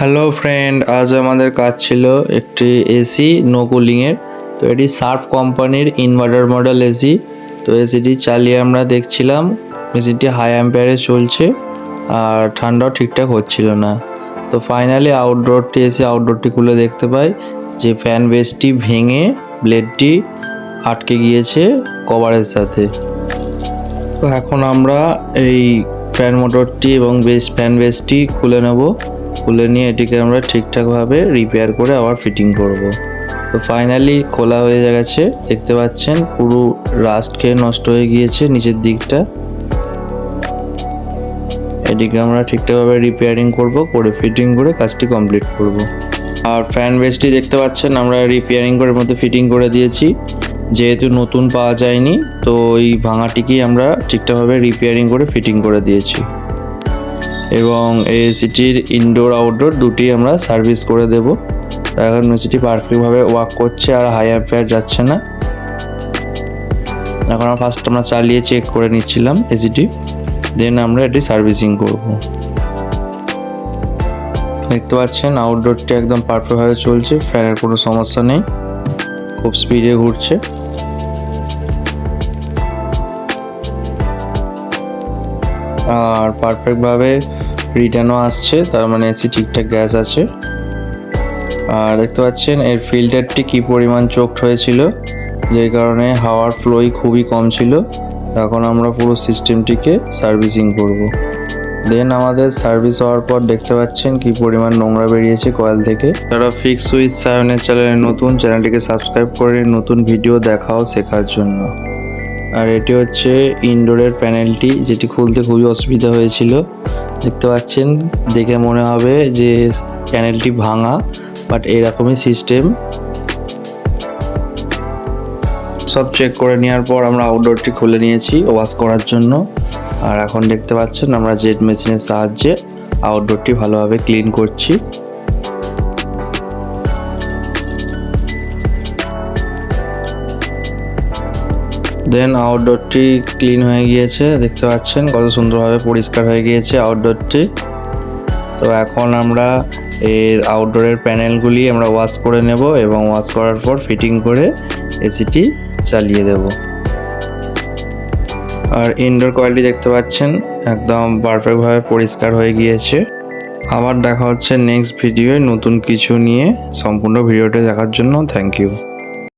Hello friend, আজ আমাদের কাজ ছিল একটি এসি নো কুলিংয়ের। তো এটি সার্ফ কোম্পানির ইনভার্টার মডেল এসি। তো এসিটি চালিয়ে আমরা দেখছিলাম এসিটি হাই অ্যাম্পিয়ারে চলছে আর ঠান্ডাও ঠিকঠাক হচ্ছিল না। তো ফাইনালি আউটডোরটি খুলে দেখতে পাই যে ফ্যান বেসটি ভেঙে ব্লেডটি আটকে গিয়েছে কভারের সাথে। তো এখন আমরা এই ফ্যান মোটরটি এবং ফ্যান বেসটি খুলে নিয়ে এটিকে আমরা ঠিকঠাকভাবে রিপেয়ার করে আবার ফিটিং করব। তো ফাইনালি খোলা হয়ে গেছে, দেখতে পাচ্ছেন পুরো রাস্ট খেয়ে নষ্ট হয়ে গিয়েছে নিচের দিকটা। এটিকে আমরা ঠিকঠাকভাবে রিপেয়ারিং করে ফিটিং করে কাজটি কমপ্লিট করব। আর ফ্যান বেসটি দেখতে পাচ্ছেন আমরা রিপেয়ারিং করে মধ্যে ফিটিং করে দিয়েছি। যেহেতু নতুন পাওয়া যায়নি, তো এই ভাঙাটিকেই আমরা ঠিকঠাকভাবে রিপেয়ারিং করে ফিটিং করে দিয়েছি। এবং এই এসিটির ইনডোর আউটডোর দুটি আমরা সার্ভিস করে দেব। এখন এসিটি পারফেক্টভাবে ওয়ার্ক করছে আর হাই অ্যাম্পিয়ার যাচ্ছে না। এখন আমরা চালিয়ে চেক করে নিচ্ছিলাম এসিটি, দেন আমরা এটি সার্ভিসিং করব। দেখতে পাচ্ছেন আউটডোরটি একদম পারফেক্টভাবে চলছে, ফ্যানের কোনো সমস্যা নেই, খুব স্পিডে ঘুরছে। আর পারফেক্টভাবে রিটার্নও আসছে, তার মানে এসি ঠিকঠাক গ্যাস আছে। আর দেখতে পাচ্ছেন এর ফিল্টারটি কি পরিমাণ চোকড হয়েছিল, যে কারণে হাওয়ার ফ্লোই খুবই কম ছিল। এখন আমরা পুরো সিস্টেমটিকে সার্ভিসিং করব। দেন আমাদের সার্ভিস হওয়ার পর দেখতে পাচ্ছেন কি পরিমাণ নোংরা বেরিয়েছে কয়েল থেকে। যারা ফিক্স উইথ সায়নের চ্যানেলে নতুন, চ্যানেলটিকে সাবস্ক্রাইব করে নতুন ভিডিও দেখাও শেখার জন্য। আর এটি হচ্ছে ইনডোরের প্যানেলটি, যেটি খুলতে খুবই অসুবিধা হয়েছিল। দেখতে পাচ্ছেন, দেখে মনে হবে যে প্যানেলটি ভাঙা, বাট এরকমই সিস্টেম। সব চেক করে নেওয়ার পর আমরা আউটডোরটি খুলে নিয়েছি ওয়াশ করার জন্য। আর এখন দেখতে পাচ্ছেন আমরা জেট মেশিনের সাহায্যে আউটডোরটি ভালোভাবে ক্লিন করছি। দেন আউটডোরটি ক্লিন হয়ে গিয়েছে, দেখতে পাচ্ছেন কত সুন্দরভাবে পরিষ্কার হয়ে গিয়েছে আউটডোরটি। তো এখন আমরা এর আউটডোরের প্যানেলগুলি আমরা ওয়াশ করে নেব এবং ওয়াশ করার পর ফিটিং করে এসিটি চালিয়ে দেব। আর ইনডোর কয়েলটি দেখতে পাচ্ছেন একদম পারফেক্টভাবে পরিষ্কার হয়ে গিয়েছে। আবার দেখা হচ্ছে নেক্সট ভিডিওয় নতুন কিছু নিয়ে। সম্পূর্ণ ভিডিওটি দেখার জন্য থ্যাংক ইউ।